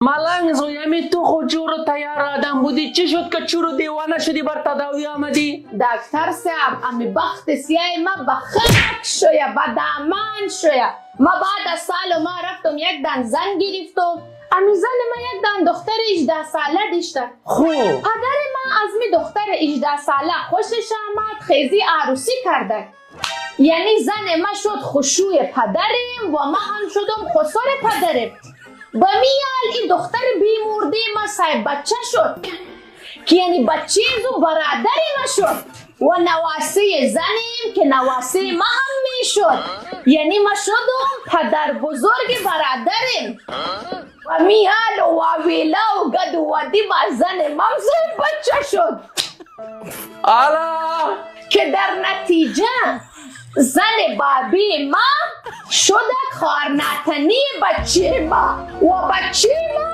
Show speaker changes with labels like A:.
A: ملنگ زویمی تو خود جور و تیار آدم بودی، چی شد که چور و دیوانه شدی بر تداوی آمدی؟
B: دکتر صاحب امی بخت سیاه ما بخک شویا بدامان شویا. ما بعد از سال ما رفتم یک دن زن گرفتم. امی زن ما یک دن دختر 18 ساله داشته.
A: خوب
B: پدر ما از می دختر 18 ساله خوشش آمد، خیزی عروسی کرده. یعنی زن ما شد خشوع پدرم و ما هم شدم خسار پدرم. با میال این دختر بیمورده ما صاحب بچه شد که یعنی بچه زو برادر ما شد و نواسه زنیم که نواسه ما هم می شد. یعنی ما شدم پدر بزرگ برادرم و میال و ویلا و گد و ودی با زن ما صاحب بچه شد
A: آلا
B: که در نتیجه زن بابی ما شده خارناتنی بچه ما و بچه ما